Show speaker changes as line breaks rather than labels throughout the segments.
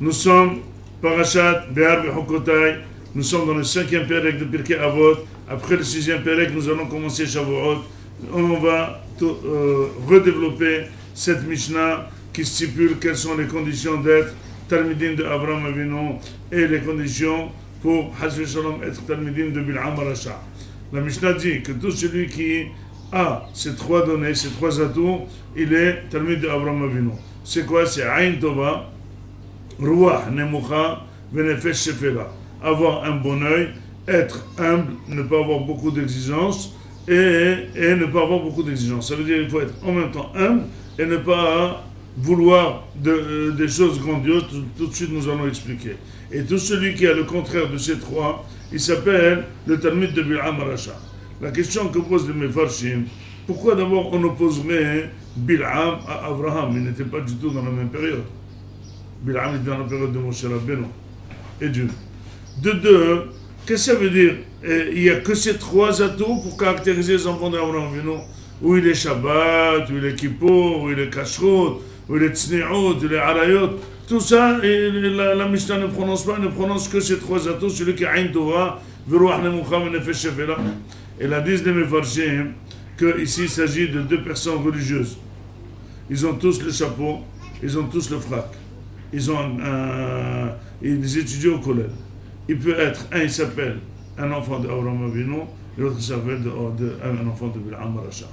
Nous sommes Parashat Behar Bechokotai. Nous sommes dans le 5e Pérec de Pirkei Avot. Après le 6e Pérec, nous allons commencer Shavuot. On va redévelopper cette Mishnah qui stipule quelles sont les conditions d'être Talmidim de Avraham Avinu et les conditions pour Hashem Shalom être Talmidim de Bil'am Rasha. La Mishnah dit que tout celui qui a ces trois données, ces trois atouts, il est Talmid de Avraham Avinu. C'est quoi? C'est Aïn Tova, Ruach Nemucha, Venefesh Shefela. Avoir un bon œil, être humble, ne pas avoir beaucoup d'exigences et ne pas avoir beaucoup d'exigences. Ça veut dire qu'il faut être en même temps humble et ne pas vouloir des choses grandioses. Tout de suite, nous allons expliquer. Et tout celui qui a le contraire de ces trois, il s'appelle le Talmid de Bil'am Rasha. La question que pose les Mefarshim, pourquoi d'abord on opposerait Bil'am à Abraham? Il n'était pas du tout dans la même période. Bil'am était dans la période de Moshe Rabbeinu et Dieu. De deux, qu'est-ce que ça veut dire? Il n'y a que ces trois atouts pour caractériser les enfants d'Abraham Avinu. Où il est Shabbat, où il est Kippour, où il est Kashrut, où il est Tzni'ut, où il est Arayot. Tout ça, la Mishnah ne prononce que ces trois atouts, celui qui a Aïn Tova, Veruach Nemucha, Venefesh Shefela. Et la disent les Mefarshim qu'ici il s'agit de deux personnes religieuses. Ils ont tous le chapeau, ils ont tous le frac. Ils étudient au collège. Il peut être, il s'appelle un enfant d'Avraham Avinu, et l'autre s'appelle un enfant de Bil'am Rasha.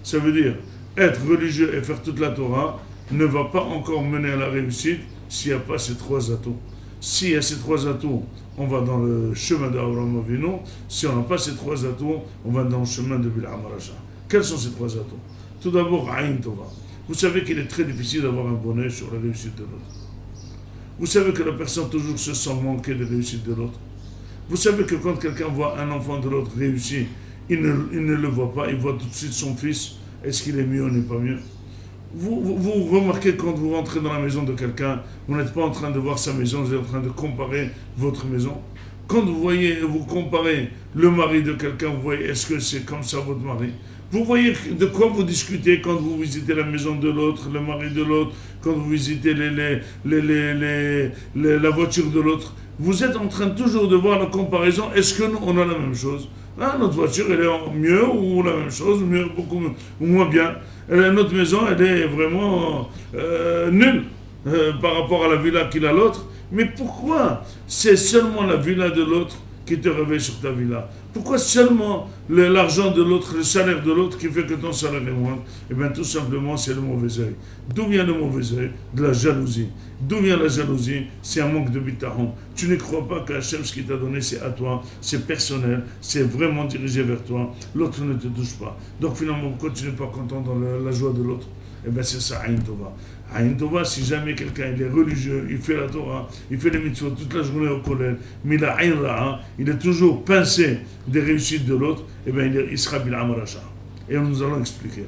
Ça veut dire, être religieux et faire toute la Torah ne va pas encore mener à la réussite s'il n'y a pas ces trois atouts. S'il y a ces trois atouts, on va dans le chemin d'Avraham Avinu. Si on n'a pas ces trois atouts, on va dans le chemin de Bil'am Rasha. Quels sont ces trois atouts? Tout d'abord, Aïn Tova. Vous savez qu'il est très difficile d'avoir un bon œil sur la réussite de l'autre. Vous savez que la personne toujours se sent manquer de réussite de l'autre. Vous savez que quand quelqu'un voit un enfant de l'autre réussir, il ne le voit pas, il voit tout de suite son fils. Est-ce qu'il est mieux ou n'est pas mieux? Vous remarquez quand vous rentrez dans la maison de quelqu'un, vous n'êtes pas en train de voir sa maison, vous êtes en train de comparer votre maison. Quand vous comparez le mari de quelqu'un, vous voyez, est-ce que c'est comme ça votre mari? Vous voyez de quoi vous discutez quand vous visitez la maison de l'autre, le mari de l'autre, quand vous visitez la voiture de l'autre. Vous êtes en train toujours de voir la comparaison. Est-ce que nous, on a la même chose? Notre voiture, elle est mieux ou la même chose, mieux, beaucoup ou moins bien. Notre maison, elle est vraiment nulle par rapport à la villa qu'il a l'autre. Mais pourquoi c'est seulement la villa de l'autre qui te réveille sur ta villa? Pourquoi seulement l'argent de l'autre, le salaire de l'autre qui fait que ton salaire est moindre? Eh bien tout simplement c'est le mauvais œil. D'où vient le mauvais œil? De la jalousie. D'où vient la jalousie? C'est un manque de bitachon. Tu ne crois pas qu'Hachem, ce qu'il t'a donné, c'est à toi, c'est personnel, c'est vraiment dirigé vers toi. L'autre ne te touche pas. Donc finalement, pourquoi tu n'es pas content dans la joie de l'autre? Eh bien c'est ça, Aïn Tova. Aïn Tova, si jamais quelqu'un il est religieux, il fait la Torah, il fait les mitzvot toute la journée au collège, mais il a Aïn Ra'a, il est toujours pincé des réussites de l'autre, eh bien il sera Bil'am Rasha. Et nous allons expliquer.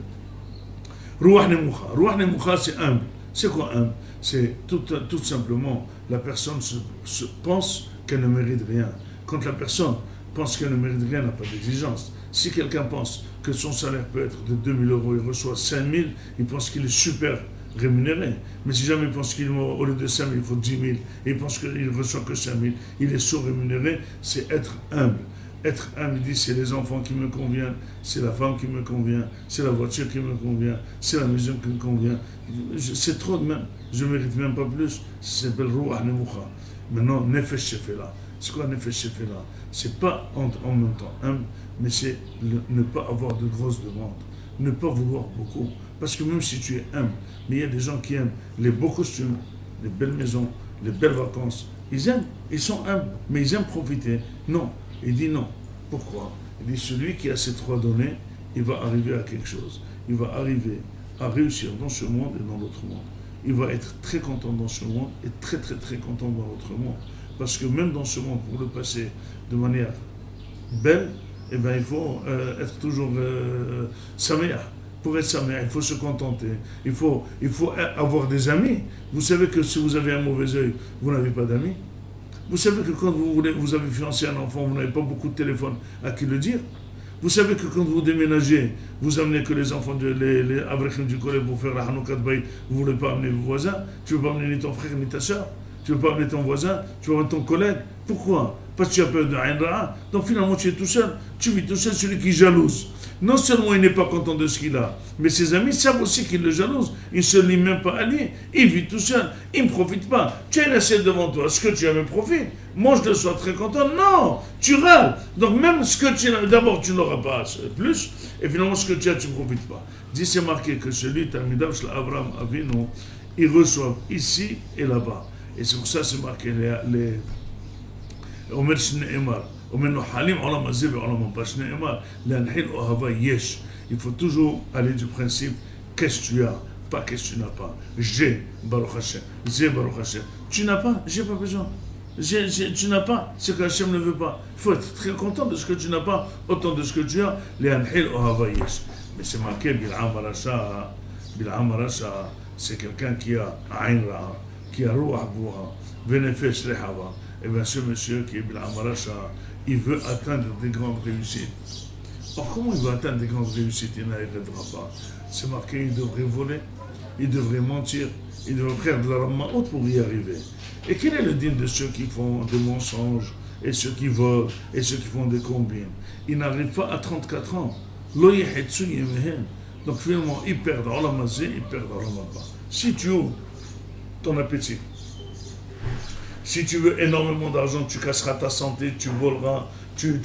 Ruach Nemucha. Ruach Nemucha, c'est humble. C'est quoi humble? C'est tout simplement, la personne pense qu'elle ne mérite rien. Quand la personne pense qu'elle ne mérite rien, elle n'a pas d'exigence. Si quelqu'un pense que son salaire peut être de 2000 euros, il reçoit 5000, il pense qu'il est super rémunéré. Mais si jamais il pense qu'au lieu de 5000, il faut 10 000, et il pense qu'il ne reçoit que 5000, il est sous-rémunéré, c'est être humble. Être humble, il dit, c'est les enfants qui me conviennent, c'est la femme qui me convient, c'est la voiture qui me convient, c'est la maison qui me convient. C'est trop de même, je ne mérite même pas plus. Ça s'appelle Ruach Nemucha. Maintenant, Nefesh Shefela. C'est quoi Nefesh Shefela? C'est pas en même temps humble, mais c'est ne pas avoir de grosses demandes, ne pas vouloir beaucoup. Parce que même si tu es humble, mais il y a des gens qui aiment les beaux costumes, les belles maisons, les belles vacances. Ils aiment, ils sont humbles, mais ils aiment profiter. Non, il dit non. Pourquoi? Il dit celui qui a ces trois données, il va arriver à quelque chose. Il va arriver à réussir dans ce monde et dans l'autre monde. Il va être très content dans ce monde et très très très content dans l'autre monde. Parce que même dans ce monde, pour le passer de manière belle, eh bien, il faut être toujours saméa. Pour être saméa, il faut se contenter. Il faut avoir des amis. Vous savez que si vous avez un mauvais œil, vous n'avez pas d'amis. Vous savez que quand vous avez fiancé un enfant, vous n'avez pas beaucoup de téléphone à qui le dire. Vous savez que quand vous déménagez, vous amenez que les enfants, les avrechim du collège pour faire la Hanouka de Baï, vous ne voulez pas amener vos voisins, tu ne veux pas amener ni ton frère ni ta soeur. tu veux pas amener ton voisin, tu veux amener ton collègue. Pourquoi? Parce que tu as peur de Aïn Ra'a. Donc finalement, tu es tout seul. Tu vis tout seul, celui qui jalouse. Non seulement il n'est pas content de ce qu'il a, mais ses amis savent aussi qu'il le jalouse. Il ne se lie même pas à lui. Il vit tout seul. Il ne profite pas. Tu as une assiette devant toi. Ce que tu as me profite. Mange de sois très content. Non, tu râles. Donc même ce que tu as, d'abord tu n'auras pas plus, et finalement ce que tu as, tu ne profites pas. Dit c'est marqué que celui, Talmidav Shel Avraham Avinu, ils reçoivent ici et là-bas. Et c'est pour ça que c'est marqué les Omer Shne'emar. Il faut toujours aller du principe qu'est-ce que tu as, pas qu'est-ce que tu n'as pas. J'ai Baruch Hashem, j'ai Baruch Hashem. Tu n'as pas, j'ai pas besoin. Tu n'as pas, c'est que Hashem ne veut pas. Il faut être très content de ce que tu n'as pas, autant de ce que tu as. Mais c'est marqué Bil'am Arasha, c'est quelqu'un qui a Aïn Ra'a, qui a Ruach Bouha, Venefesh Rehava. Et bien ce monsieur qui est Bil'am Arasha, il veut atteindre des grandes réussites. Or, comment il va atteindre des grandes réussites? Il n'arrivera pas. C'est marqué, il devrait voler, il devrait mentir, il devrait faire de la ramma haute pour y arriver. Et quel est le digne de ceux qui font des mensonges, et ceux qui volent, et ceux qui font des combines? Ils n'arrivent pas à 34 ans. Donc finalement, ils perdent Olam Hazé, ils perdent Olam Haba. Si tu ouvres ton appétit, si tu veux énormément d'argent, tu casseras ta santé, tu voleras, tu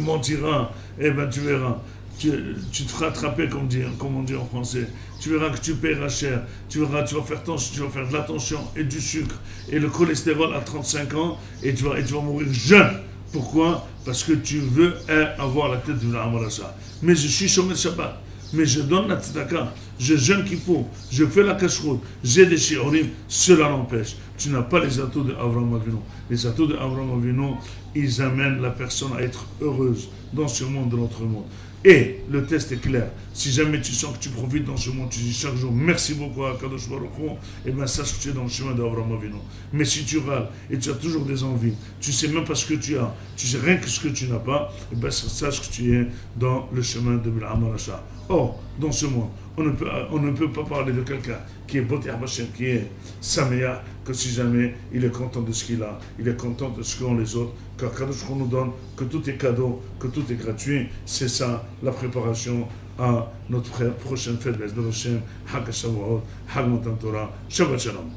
mentiras, et ben tu verras. Tu te feras attraper, comme on dit en français. Tu verras que tu paieras cher. Tu vas faire de la tension et du sucre et le cholestérol à 35 ans et tu vas mourir jeune. Pourquoi? Parce que tu veux avoir la tête de l'Amarasa. Mais je suis Shomer Shabbat. Mais je donne la tzedaka, je jeûne Kippour, je fais la kashrut, j'ai des shiurim, cela n'empêche. Tu n'as pas les atouts de Avraham Avinu. Les atouts de Avraham Avinu, ils amènent la personne à être heureuse dans ce monde, dans l'autre monde. Et le test est clair. Si jamais tu sens que tu profites dans ce monde, tu dis chaque jour merci beaucoup à Kadosh Baruch Hu, et bien sache que tu es dans le chemin d'Avraham Avinu. Mais si tu râles et tu as toujours des envies, tu sais même pas ce que tu as, tu sais rien que ce que tu n'as pas, et bien sache que tu es dans le chemin de Bil'am Arasha. Or, dans ce monde, on ne peut pas parler de quelqu'un qui est Boteh Hashem, qui est Sameach, que si jamais il est content de ce qu'il a, il est content de ce qu'ont les autres, car Kadosh qu'on nous donne, que tout est cadeau, que tout est gratuit. C'est ça la préparation à notre prochaine fête, Be'ezrat Hashem, Hag HaShavuot, Hag Matan Torah, Shabbat Shalom.